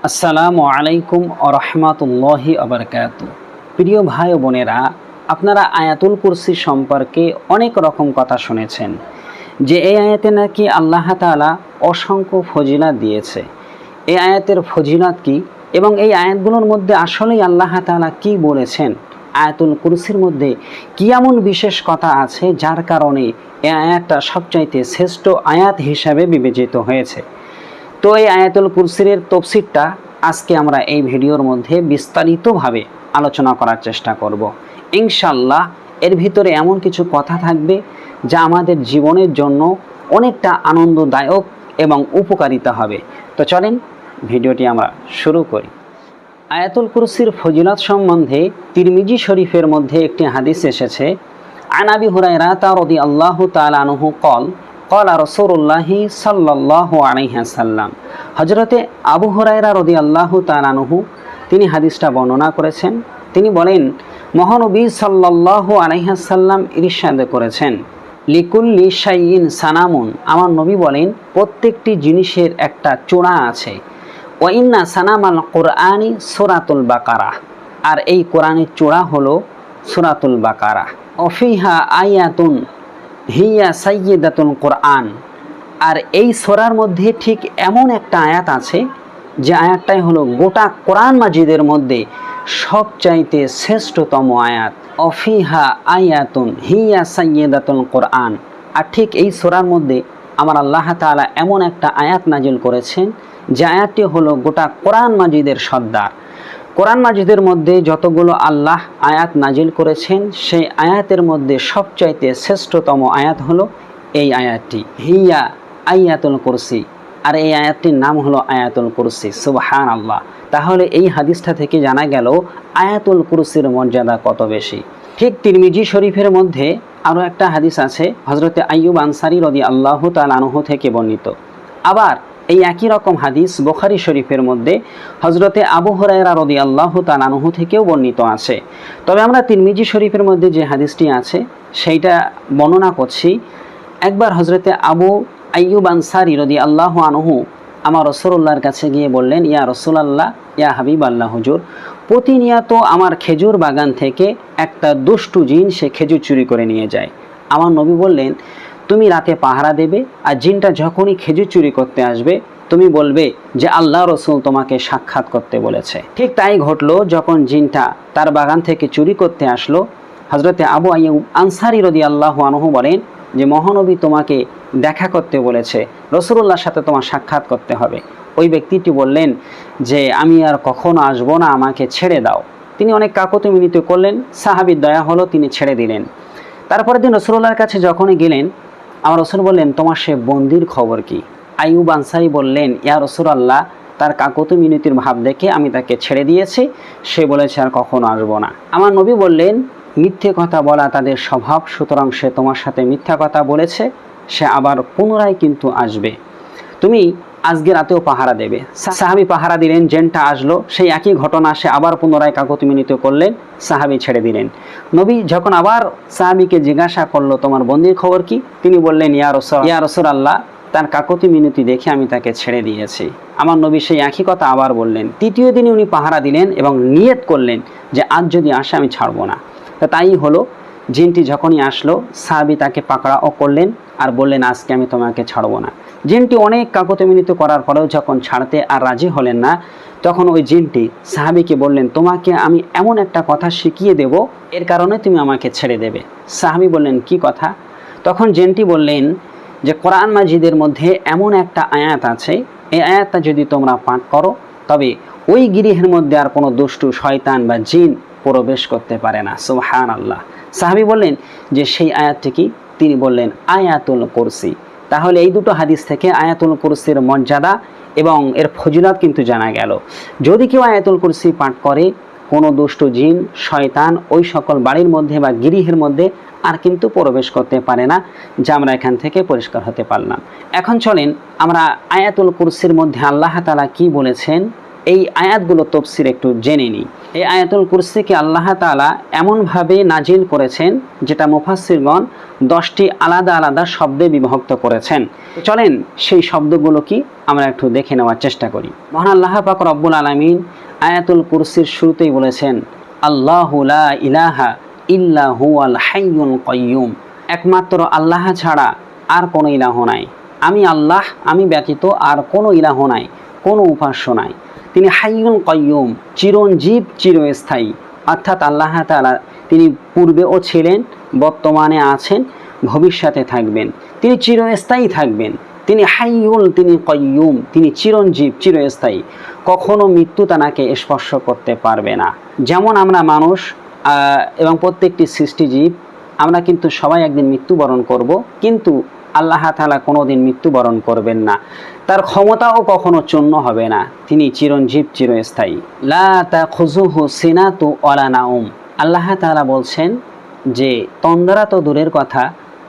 আসসালামু আলাইকুম আরহামাতুল্লাহি আবরকাতু। প্রিয় ভাই ও বোনেরা, আপনারা আয়াতুল কুরসি সম্পর্কে অনেক রকম কথা শুনেছেন যে এই আয়াতে নাকি আল্লাহ তাআলা অসংখ্য ফজিলত দিয়েছে। এই আয়াতের ফজিলত কি এবং এই আয়াতগুলোর মধ্যে আসলেই আল্লাহ তাআলা কি বলেছেন, আয়াতুল কুরসির মধ্যে কি এমন বিশেষ কথা আছে যার কারণে এই আয়াতটা সবচাইতে শ্রেষ্ঠ আয়াত হিসাবে বিবেচিত হয়েছে। তো এই আয়াতুল কুরসির তফসিরটা আজকে আমরা এই ভিডিওর মধ্যে বিস্তারিতভাবে আলোচনা করার চেষ্টা করব। ইনশাআল্লাহ এর ভিতরে এমন কিছু কথা থাকবে যা আমাদের জীবনের জন্য অনেকটা আনন্দদায়ক এবং উপকারিতা হবে। তো চলেন ভিডিওটি আমরা শুরু করি। আয়াতুল কুরসির ফজিলত সম্বন্ধে তিরমিজি শরীফের মধ্যে একটি হাদিস এসেছে। আন আবি হুরায়রা রাদিয়াল্লাহু তাআলা আনহু قال قال رسول الله صلى الله عليه وسلم। হযরতে আবু হুরায়রা রাদিয়াল্লাহু তাআলা আনহু তিনি হাদিসটা বর্ণনা করেছেন। তিনি বলেন, মহানবী সাল্লাল্লাহু আলাইহি ওয়াসাল্লাম ইরশাদ করেছেন, লিকুল্লি শাইইন সানামুন। আমার নবী বলেন, প্রত্যেকটি জিনিসের একটা চূড়া আছে। ওয়া ইন্না সানামাল কুরআনি সূরাতুল বাকারা। আর এই কোরআনের চূড়া হলো সূরাতুল বাকারা। অফিহা আয়াতুন হিয়া সাইয়্যিদাতুল কোরআন। আর এই সূরার মধ্যে ঠিক এমন একটা আয়াত আছে যে আয়াতটাই হলো গোটা কোরআন মাজিদের মধ্যে সবচাইতে শ্রেষ্ঠতম আয়াত। অফিহা আয়াতুন হিয়া সাইয়্যিদাতুল কোরআন। আর ঠিক এই সূরার মধ্যে আমার আল্লাহ তাআলা এমন একটা আয়াত নাজিল করেছেন যে আয়াতটি হলো গোটা কোরআন মাজিদের সর্দার। কোরআন মাজিদের মধ্যে যতগুলো আল্লাহ আয়াত নাজিল করেছেন সেই আয়াতের মধ্যে সবচাইতে শ্রেষ্ঠতম আয়াত হলো এই আয়াতটি, হিয়া আয়াতুল কুরসি। আর এই আয়াতটির নাম হলো আয়াতুল কুরসি। সুবহানাল্লাহ। তাহলে এই হাদিসটা থেকে জানা গেল আয়াতুল কুরসির মর্যাদা কত বেশি। ঠিক তিরমিজি শরীফের মধ্যে আরও একটা হাদিস আছে হযরতে আইয়ুব আনসারী রাদিয়াল্লাহু তাআলা আনহু থেকে বর্ণিত। আবার এই একই রকম হাদিস বুখারী শরীফের মধ্যে হযরতে আবু হুরায়রা রাদিয়াল্লাহু তাআলা আনহু থেকেও বর্ণিত আছে। তবে আমরা তিরমিজি শরীফের মধ্যে যে হাদিসটি আছে সেইটা বর্ণনা করছি। একবার হযরতে আবু আইয়ুব আনসারী রাদিয়াল্লাহু আনহু আমার রাসূলুল্লাহর কাছে গিয়ে বললেন, ইয়া রাসূলুল্লাহ, ইয়া হাবিবাল্লাহ হুজুর, প্রতিনিয়ত আমার খেজুর বাগান থেকে একটা দুষ্টু জিন সে খেজুর চুরি করে নিয়ে যায়। আমার নবী বললেন, তুমি রাতে পাহারা দেবে, আর জিনটা যখনই খেজুর চুরি করতে আসবে তুমি বলবে যে আল্লাহ রসুল তোমাকে সাক্ষাৎ করতে বলেছে। ঠিক তাই ঘটলো। যখন জিনটা তার বাগান থেকে চুরি করতে আসলো, হযরতে আবু আইয়ুব আনসারী রাদিয়াল্লাহু আনহু বলেন যে মহানবী তোমাকে দেখা করতে বলেছে, রাসূলুল্লাহর সাথে তোমার সাক্ষাৎ করতে হবে। ওই ব্যক্তিটি বললেন যে আমি আর কখনো আসবো না, আমাকে ছেড়ে দাও। তিনি অনেক কাকুতি মিনতি করলেন, সাহাবীর দয়া হলো, তিনি ছেড়ে দিলেন। তারপরের দিন রাসূলুল্লাহর কাছে যখনই গেলেন, আমার রাসূল বললেন, তোমার সে বন্দির খবর কি? আইয়ুব আনসারী বললেন, ইয়া রাসূলুল্লাহ, তার কাকুতি মিনতির ভাব দেখে আমি তাকে ছেড়ে দিয়েছি, সে বলেছে আর কখনো আসবো না। আমার নবী বললেন, মিথ্যে কথা বলা তাদের স্বভাব, সুতরাং সে তোমার সাথে মিথ্যা কথা বলেছে, সে আবার পুনরায় কিন্তু আসবে। তুমি আজকে রাতেও পাহারা দেবে। সাহাবী পাহারা দিলেন, জিনটা আসলো, সেই একই ঘটনা, সে আবার পুনরায় কাকুতি মিনতি করলেন, সাহাবী ছেড়ে দিলেন। নবী যখন আবার সাহাবীকে জিজ্ঞাসা করলো, তোমার বন্দির খবর কি? তিনি বললেন, ইয়া রাসূলুল্লাহ, তার কাকুতি মিনতি দেখে আমি তাকে ছেড়ে দিয়েছি। আমার নবী সেই একই কথা আবার বললেন। তৃতীয় দিনে উনি পাহারা দিলেন এবং নিয়ত করলেন যে আজ যদি আসে আমি ছাড়বো না। তাই হলো, জিনটি যখনই আসলো সাহাবী তাকে পাকড়াও করলেন আর বললেন, আজকে আমি তোমাকে ছাড়বো না। জিনটি অনেক কাকুতি মিনতি করার পরেও যখন ছাড়তে আর রাজি হলেন না, তখন ওই জিনটি সাহাবীকে বললেন, তোমাকে আমি এমন একটা কথা শিখিয়ে দেব, এর কারণে তুমি আমাকে ছেড়ে দেবে। সাহাবী বললেন, কি কথা? তখন জিনটি বললেন যে কোরআন মাজিদের মধ্যে এমন একটা আয়াত আছে, এই আয়াতটা যদি তোমরা পাঠ করো তবে ওই গৃহের মধ্যে আর কোনো দুষ্টু শয়তান বা জিন প্রবেশ করতে পারে না। সুবহানাল্লাহ। সাহাবী বললেন যে সেই আয়াতটি কি? তিনি বললেন আয়াতুল কুরসি। তাহলে এই দুটো হাদিস থেকে আয়াতুল কুরসির মর্যাদা এবং এর ফজিলত কিন্তু জানা গেল। যদি কেউ আয়াতুল কুরসি পাঠ করে, কোনো দুষ্ট জিন শয়তান ওই সকল বাড়ির মধ্যে বা গৃহের মধ্যে আর কিন্তু প্রবেশ করতে পারে না, যা আমরা এখান থেকে পরিষ্কার হতে পারলাম। এখন চলেন আমরা আয়াতুল কুরসির মধ্যে আল্লাহ তাআলা কি বলেছেন এই আয়াতগুলো তফসির একটু জেনে নিই। এই আয়াতুল কুরসিকে আল্লাহ তাআলা এমনভাবে নাজিল করেছেন যেটা মুফাসসিরগণ 10টি আলাদা আলাদা শব্দে বিভক্ত করেছেন। চলেন সেই শব্দগুলো কি আমরা একটু দেখে নেওয়ার চেষ্টা করি। মহান আল্লাহ পাক রব্বুল আলামিন আয়াতুল কুরসির শুরুতেই বলেছেন, আল্লাহু লা ইলাহা ইল্লা হুয়াল হাইয়ুল কাইয়্যুম, একমাত্র আল্লাহ ছাড়া আর কোনো ইলাহ নাই। আমি আল্লাহ, আমি ব্যতীত আর কোনো ইলাহ নাই, কোনো উপাস্য নাই। তিনি হাইয়ুল কাইয়্যুম, চিরঞ্জীব, চিরস্থায়ী। অর্থাৎ আল্লাহ তাআলা তিনি পূর্বেও ছিলেন, বর্তমানে আছেন, ভবিষ্যতে থাকবেন, তিনি চিরস্থায়ী থাকবেন। তিনি হাইয়ুল, তিনি কাইয়্যুম, তিনি চিরঞ্জীব, চিরস্থায়ী। কখনো মৃত্যু তাকে স্পর্শ করতে পারবে না। যেমন আমরা মানুষ এবং প্রত্যেকটি সৃষ্টিজীব, আমরা কিন্তু সবাই একদিন মৃত্যুবরণ করব, কিন্তু আল্লাহ তাআলা কোনোদিন মৃত্যুবরণ করবেন না। তার ক্ষমতাও কখনো চূর্ণ হবে না। তিনি চিরঞ্জীব, চিরস্থায়ী। লা তাখুযুহু সিনাতু ওয়ালা নাউম। আল্লাহ তাআলা বলছেন যে তন্দ্রা তো দূরের কথা,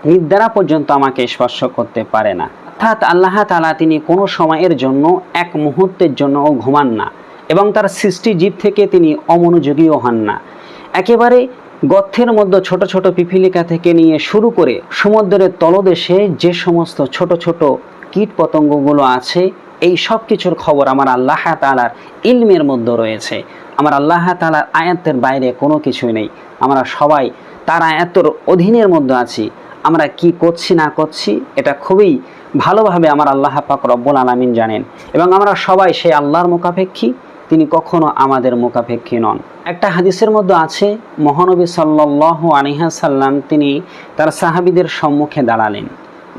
নিদ্রা পর্যন্ত আমাকে স্পর্শ করতে পারে না। অর্থাৎ আল্লাহ তাআলা তিনি কোনো সময়ের জন্য, এক মুহূর্তের জন্যও ঘুমান না, এবং তার সৃষ্টিজীব থেকে তিনি অমনোযোগীও হন না। একেবারে গর্তের মধ্যে ছোট ছোট পিপিলিকা থেকে নিয়ে শুরু করে সমুদ্রের তলদেশে যে সমস্ত ছোট ছোট কীট পতঙ্গগুলো আছে, এই সব কিছুর খবর আমার আল্লাহ তাআলার ইলমের মধ্যে রয়েছে। আমার আল্লাহ তাআলার আয়াতের বাইরে কোনো কিছুই নেই। আমরা সবাই তার আয়াতের অধীনের মধ্যে আছি। আমরা কি করছি না করছি এটা খুবই ভালোভাবে আমার আল্লাহ পাক রব্বুল আলামিন জানেন, এবং আমরা সবাই সেই আল্লাহর মুখাপেক্ষী, তিনি কখনো আমাদের মুখাপেক্ষী নন। একটা হাদিসের মধ্যে আছে, মহানবী সাল্লাল্লাহু আলাইহি সাল্লাম তিনি তার সাহাবীদের সম্মুখে দাঁড়ালেন,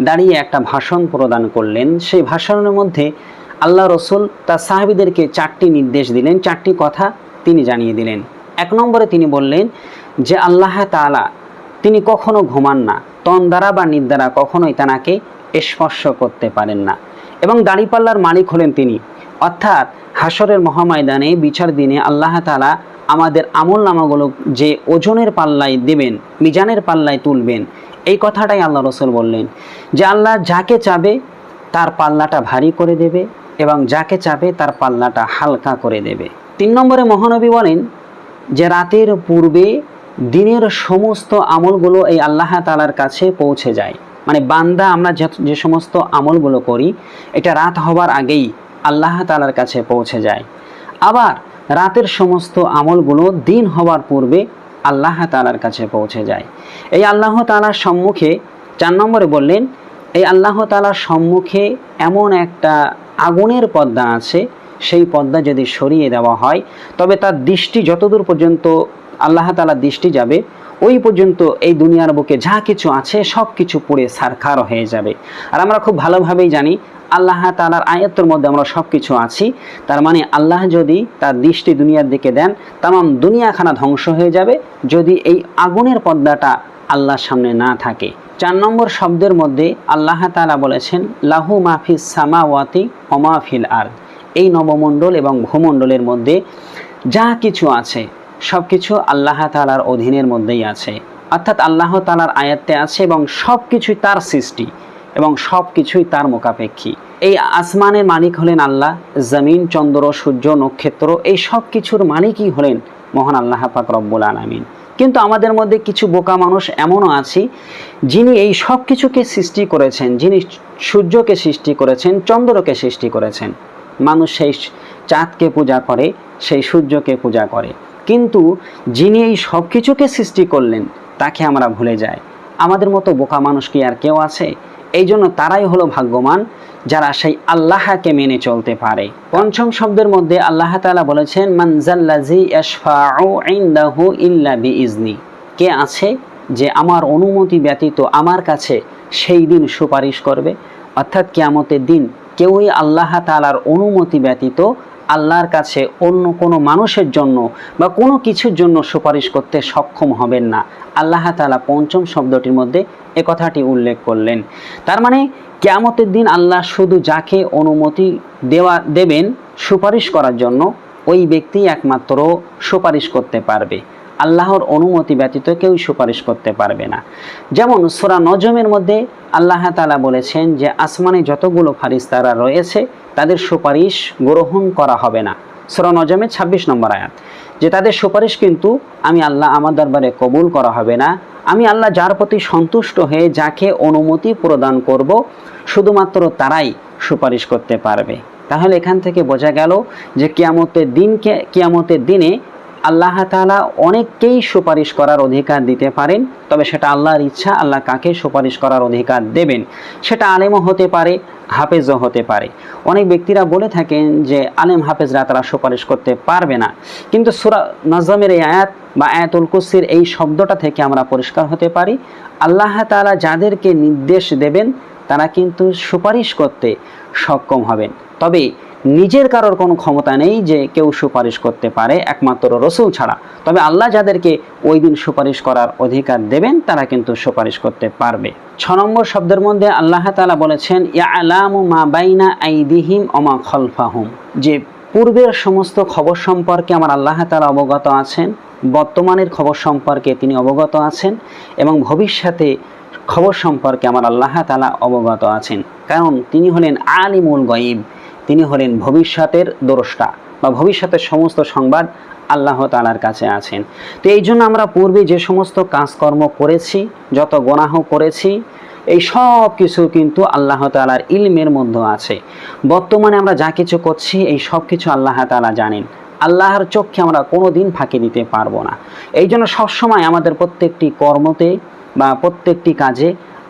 দাঁড়িয়ে একটা ভাষণ প্রদান করলেন। সেই ভাষণের মধ্যে আল্লাহ রসুল তার সাহাবীদেরকে 4টি নির্দেশ দিলেন, 4টি কথা তিনি জানিয়ে দিলেন। 1 নম্বরে তিনি বললেন যে আল্লাহ তাআলা তিনি কখনো ঘুমান না, তন্দ্রা বা নিদ্রা কখনোই তাকে স্পর্শ করতে পারেন না, এবং দাড়িপাল্লার মালিক হলেন তিনি। অর্থাৎ হাসরের মহাময়দানে বিচার দিনে আল্লাহ তাআলা আমাদের আমল নামাগুলো যে ওজনের পাল্লায় দেবেন, মিজানের পাল্লায় তুলবেন, এই কথাটাই আল্লাহ রসুল বললেন যে আল্লাহ যাকে চাবে তার পাল্লাটা ভারী করে দেবে, এবং যাকে চাবে তার পাল্লাটা হালকা করে দেবে। 3 নম্বরে মহানবী বলেন যে রাতের পূর্বে দিনের সমস্ত আমলগুলো এই আল্লাহ তাআলার কাছে পৌঁছে যায়। মানে বান্দা আমরা যে সমস্ত আমলগুলো করি, এটা রাত হবার আগেই আল্লাহ তাআলার কাছে পৌঁছে যায়। আবার রাতের সমস্ত আমলগুলো দিন হওয়ার পূর্বে আল্লাহ তাআলার কাছে পৌঁছে যায়। এই আল্লাহ তাআলার সম্মুখে 4 নম্বরে বললেন, এই আল্লাহ তাআলার সম্মুখে এমন একটা আগুনের পর্দা আছে, সেই পর্দা যদি সরিয়ে দেওয়া হয় তবে তার দৃষ্টি যতদূর পর্যন্ত আল্লাহ তাআলার দৃষ্টি যাবে, ওই পর্যন্ত এই দুনিয়ার বুকে যা কিছু আছে সব কিছু পুড়ে ছারখার হয়ে যাবে। আর আমরা খুব ভালোভাবেই জানি আল্লাহ তাআলার আয়াতের মধ্যে আমরা সব কিছু আছি। তার মানে আল্লাহ যদি তার দৃষ্টি দুনিয়ার দিকে দেন, তামাম দুনিয়াখানা ধ্বংস হয়ে যাবে যদি এই আগুনের পর্দাটা আল্লাহর সামনে না থাকে। 4 নম্বর শব্দের মধ্যে আল্লাহ তাআলা বলেছেন লাহু মাফিস সামাওয়াতি ওয়া মাফিল আরদ। এই নবমণ্ডল এবং ভূমণ্ডলের মধ্যে যা কিছু আছে সব কিছু আল্লাহ তাআলার অধীনের মধ্যেই আছে। অর্থাৎ আল্লাহ তাআলার আয়াতে আছে এবং সব কিছুই তার সৃষ্টি এবং সব কিছুই তার মুখাপেক্ষী। এই আসমানের মালিক হলেন আল্লাহ, জমিন, চন্দ্র, সূর্য, নক্ষত্র, এই সব কিছুর মালিকই হলেন মহান আল্লাহ পাক রব্বুল আলামিন। কিন্তু আমাদের মধ্যে কিছু বোকা মানুষ এমনও আছে যিনি এই সব কিছুকে সৃষ্টি করেছেন, যিনি সূর্যকে সৃষ্টি করেছেন, চন্দ্রকে সৃষ্টি করেছেন। মানুষ সেই চাঁদকে পূজা করে, সেই সূর্যকে পূজা করে, কিন্তু যিনি এই সব কিছুকে সৃষ্টি করলেন তাকে আমরা ভুলে যাই। আমাদের মতো বোকা মানুষ কি আর কেউ আছে? এই জন্য তারাই হলো ভাগ্যবান যারা সেই আল্লাহকে মেনে চলতে পারে। 5ম শব্দের মধ্যে আল্লাহ তাআলা বলেছেন মান জাল্লাযী ইয়াশফাউ ইনদাহু ইল্লা বিইজনি। কে আছে যে আমার অনুমতি ব্যতীত আমার কাছে সেই দিন সুপারিশ করবে? অর্থাৎ কিয়ামতের দিন কেউই আল্লাহ তাআলার অনুমতি ব্যতীত আল্লাহর কাছে অন্য কোনো মানুষের জন্য বা কোনো কিছুর জন্য সুপারিশ করতে সক্ষম হবেন না। আল্লাহ তাআলা 5ম শব্দটির মধ্যে এ কথাটি উল্লেখ করলেন। তার মানে কিয়ামতের দিন আল্লাহ শুধু যাকে অনুমতি দেবেন সুপারিশ করার জন্য, ওই ব্যক্তি একমাত্র সুপারিশ করতে পারবে। আল্লাহর অনুমতি ব্যতীত কেউ সুপারিশ করতে পারবে না। যেমন সূরা নজমের মধ্যে আল্লাহ তাআলা বলেছেন যে আসমানে যতগুলো ফারিস্তারা রয়েছে তাদের সুপারিশ গ্রহণ করা হবে না। সূরা নজমের 26 নম্বর আয়াত, যে তাদের সুপারিশ কিন্তু আমি আল্লাহ আমার দরবারে কবুল করা হবে না। আমি আল্লাহ যার প্রতি সন্তুষ্ট হয়ে যাকে অনুমতি প্রদান করব, শুধুমাত্র তারাই সুপারিশ করতে পারবে। তাহলে এখান থেকে বোঝা গেল যে কিয়ামতের দিনে আল্লাহ তাআলা অনেককেই সুপারিশ করার অধিকার দিতে পারেন, তবে সেটা আল্লাহর ইচ্ছা। আল্লাহ কাকে সুপারিশ করার অধিকার দেবেন, সেটা আলেমও হতে পারে, হাফেজও হতে পারে। অনেক ব্যক্তিরা বলে থাকেন যে আলেম হাফেজরা তারা সুপারিশ করতে পারবে না, কিন্তু সূরা নজমের এই আয়াত বা আয়াতুল কুরসির এই শব্দটা থেকে আমরা পরিষ্কার হতে পারি, আল্লাহ তাআলা যাদেরকে নির্দেশ দেবেন তারা কিন্তু সুপারিশ করতে সক্ষম হবেন। তবে নিজের কারোর কোনো ক্ষমতা নেই যে কেউ সুপারিশ করতে পারে একমাত্র রাসূল ছাড়া। তবে আল্লাহ যাদেরকে ওই দিন সুপারিশ করার অধিকার দেবেন তারা কিন্তু সুপারিশ করতে পারবে। 6 নম্বর শব্দের মধ্যে আল্লাহ তাআলা বলেছেন ইয়ালামু মা বাইনা আইদিহিম ওয়া মা খালফাহুম, যে পূর্বের সমস্ত খবর সম্পর্কে আমার আল্লাহ তাআলা অবগত আছেন, বর্তমানের খবর সম্পর্কে তিনি অবগত আছেন, এবং ভবিষ্যতে খবর সম্পর্কে আমার আল্লাহ তাআলা অবগত আছেন। কারণ তিনি হলেন আলিমুল গায়ব, তিনি হলেন ভবিষ্যতের দ্রষ্টা, বা ভবিষ্যতের সমস্ত সংবাদ আল্লাহ তাআলার কাছে আছেন। তো এই জন্য আমরা পূর্বে যে সমস্ত কাজকর্ম করেছি, যত গুনাহ করেছি, এই সব কিছু কিন্তু আল্লাহ তাআলার ইলমের মধ্যে আছে। বর্তমানে আমরা যা কিছু করছি এই সব কিছু আল্লাহ তাআলা জানেন। আল্লাহর চোখে আমরা কোনো দিন ফাঁকি দিতে পারবো না। এই জন্য সবসময় আমাদের প্রত্যেকটি কর্মতে বা প্রত্যেকটি কাজে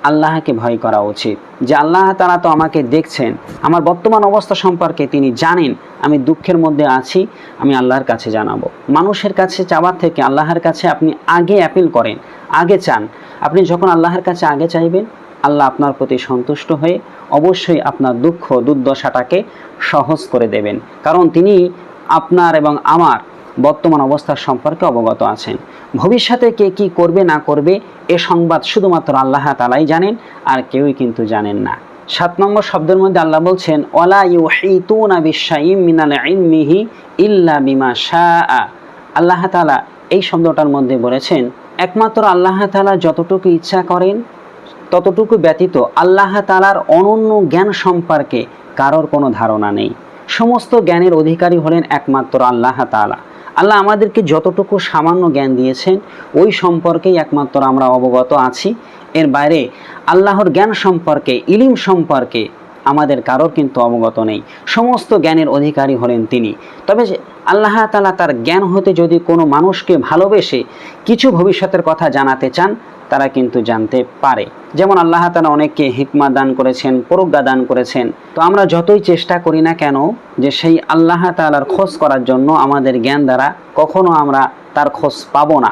আল্লাহকে ভয় করা উচিত, যে আল্লাহ তাআলা তো আমাকে দেখছেন, আমার বর্তমান অবস্থা সম্পর্কে তিনি জানেন। আমি দুঃখের মধ্যে আছি, আমি আল্লাহর কাছে জানাবো। মানুষের কাছে চাওয়ার থেকে আল্লাহর কাছে আপনি আগে অ্যাপিল করেন, আগে চান। আপনি যখন আল্লাহর কাছে আগে চাইবেন, আল্লাহ আপনার প্রতি সন্তুষ্ট হয়ে অবশ্যই আপনার দুঃখ দুর্দশাটাকে সহজ করে দেবেন, কারণ তিনি আপনার এবং আমার বর্তমান অবস্থার সম্পর্কে অবগত আছেন। ভবিষ্যতে কে কি করবে না করবে এ সংবাদ শুধুমাত্র আল্লাহ তাআলাই জানেন, আর কেউই কিন্তু জানেন না। 7 নম্বর শব্দের মধ্যে আল্লাহ বলছেন ওয়ালা ইউহিতুনা বিশাইইম মিনাল ইলমিহি ইল্লা বিমা শাআ। আল্লাহ তাআলা এই শব্দটার মধ্যে বলেছেন একমাত্র আল্লাহ তাআলা যতটুকু ইচ্ছা করেন ততটুকু ব্যতীত আল্লাহ তাআলার অনন্য জ্ঞান সম্পর্কে কারোর কোনো ধারণা নেই। সমস্ত জ্ঞানের অধিকারী হলেন একমাত্র আল্লাহ তাআলা। আল্লাহ আমাদেরকে যতটুকু সামান্য জ্ঞান দিয়েছেন ওই সম্পর্কেই একমাত্র আমরা অবগত আছি। এর বাইরে আল্লাহর জ্ঞান সম্পর্কে, ইলম সম্পর্কে আমাদের কারোর কিন্তু অবগত নেই। সমস্ত জ্ঞানের অধিকারী হলেন তিনি। তবে আল্লাহ তাআলা তার জ্ঞান হতে যদি কোনো মানুষকে ভালোবেসে কিছু ভবিষ্যতের কথা জানাতে চান, তারা কিন্তু জানতে পারে। যেমন আল্লাহ তাআলা অনেককে হিকমা দান করেছেন, প্রজ্ঞা দান করেছেন। তো আমরা যতই চেষ্টা করি না কেন যে সেই আল্লাহ তাআলার খোঁজ করার জন্য, আমাদের জ্ঞান দ্বারা কখনো আমরা তার খোঁজ পাবো না,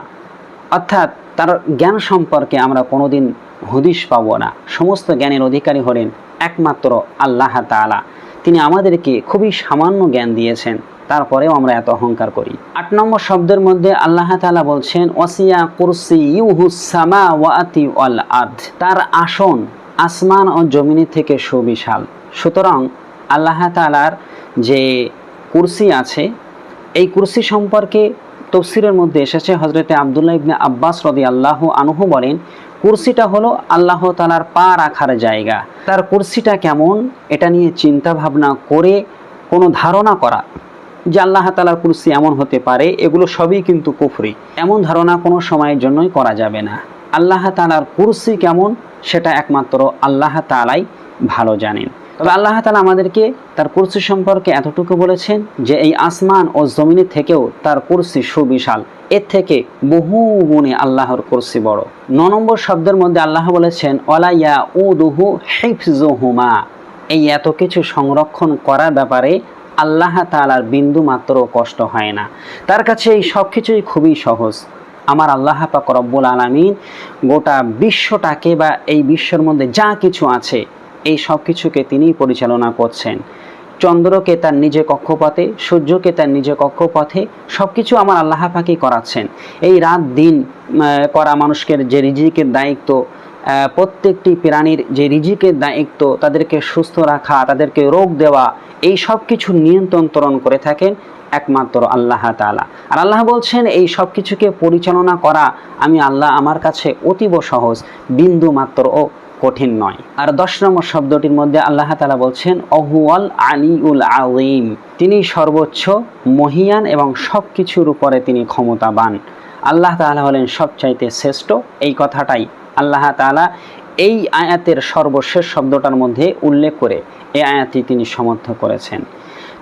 অর্থাৎ তার জ্ঞান সম্পর্কে আমরা কোনোদিন হদিশ পাবো না। সমস্ত জ্ঞানের অধিকারী হলেন একমাত্র আল্লাহ তাআলা। তিনি আমাদেরকে খুবই সামান্য জ্ঞান দিয়েছেন, তারপরেও আমরা এত অহংকার করি। 8 নম্বর শব্দের মধ্যে আল্লাহ তাআলা বলছেন ওয়াসিয়া কুরসিয়ুহুস সামাওয়াতি ওয়াল আরদ, তার আসন আসমান ও জমিনের থেকে সুবিশাল। সুতরাং আল্লাহ তাআলার যে কুরসি আছে, এই কুরসি সম্পর্কে তাফসীরের মধ্যে এসেছে, হযরতে আব্দুল্লাহ ইবনে আব্বাস রাদিয়াল্লাহু আনহু বলেন কুরসিটা হলো আল্লাহ তাআলার পা রাখার জায়গা। তার কুরসিটা কেমন এটা নিয়ে চিন্তা ভাবনা করে কোনো ধারণা করা যে আল্লাহ তাআলার কুরসি এমন হতে পারে, এগুলো সবই কিন্তু কুফরি। এমন ধারণা কোনো সময়ের জন্যই করা যাবে না। আল্লাহ তাআলার কুরসি কেমন সেটা একমাত্র আল্লাহ তাআলাই ভালো জানেন। তবে আল্লাহ তাআলা আমাদেরকে তার কুরসি সম্পর্কে এতটুকু বলেছেন যে এই আসমান ও জমিনের থেকেও তার কুরসি সুবিশাল, এর থেকে বহু গুণে আল্লাহর কুরসি বড়। 9 নম্বর শব্দের মধ্যে আল্লাহ বলেছেন ওয়ালা ইয়াউদুহু হিফযুহুমা, এই এত কিছু সংরক্ষণ করার ব্যাপারে আল্লাহ তাআলার বিন্দু মাত্র কষ্ট হয় না। তার কাছে এই সব কিছুই খুবই সহজ। আমার আল্লাহ পাক রব্বুল আলামিন গোটা বিশ্বটাকে বা এই বিশ্বের মধ্যে যা কিছু আছে এই সব কিছুকে তিনিই পরিচালনা করছেন। চন্দ্রকে তার নিজে কক্ষপথে, সূর্যকে তার নিজে কক্ষপথে, সব কিছু আমার আল্লাহ পাকই করাচ্ছেন। এই রাত দিন করা, মানুষকে যে রিজিকের দায়িত্ব, প্রত্যেকটি প্রাণীর যে রিজিকের দায়িত্ব, তাদেরকে সুস্থ রাখা, তাদেরকে রোগ দেওয়া, এই সব কিছু নিয়ন্ত্রণ করে থাকেন একমাত্র আল্লাহ তাআলা। আর আল্লাহ বলছেন এই সব কিছুকে পরিচালনা করা আমি আল্লাহ আমার কাছে অতীব সহজ, বিন্দু মাত্র ও কঠিন নয়। আর 10 নম্বর শব্দটির মধ্যে আল্লাহ তাআলা বলছেন ওহুয়াল আলিউল আযীম, তিনি সর্বোচ্চ মহিয়ান এবং সব কিছুর উপরে তিনি ক্ষমতাবান। আল্লাহ তাআলা হলেন সবচাইতে শ্রেষ্ঠ। এই কথাটাই আল্লাহ তাআলা এই আয়াতের সর্বশেষ শব্দটার মধ্যে উল্লেখ করে এই আয়াতটি তিনি সমর্থন করেছেন।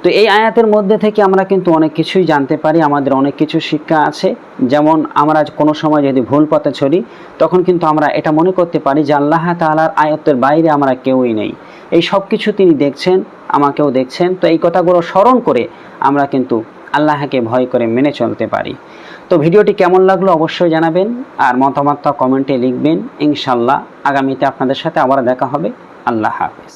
তো এই আয়াতের মধ্যে থেকে আমরা কিন্তু অনেক কিছুই জানতে পারি, আমাদের অনেক কিছু শিক্ষা আছে। যেমন আমরা কোনো সময় যদি ভুল পথে চলি তখন কিন্তু আমরা এটা মনে করতে পারি যে আল্লাহ তাআলার আয়াতের বাইরে আমরা কেউই নেই, এই সব কিছু তিনি দেখছেন, আমাকেও দেখছেন। তো এই কথাগুলো স্মরণ করে আমরা কিন্তু আল্লাহকে ভয় করে মেনে চলতে পারি। তো ভিডিওটি কেমন লাগলো অবশ্যই জানাবেন, আর মতামতটা কমেন্টে লিখবেন। ইনশাআল্লাহ আগামীতে আপনাদের সাথে আবার দেখা হবে। আল্লাহ হাফেজ।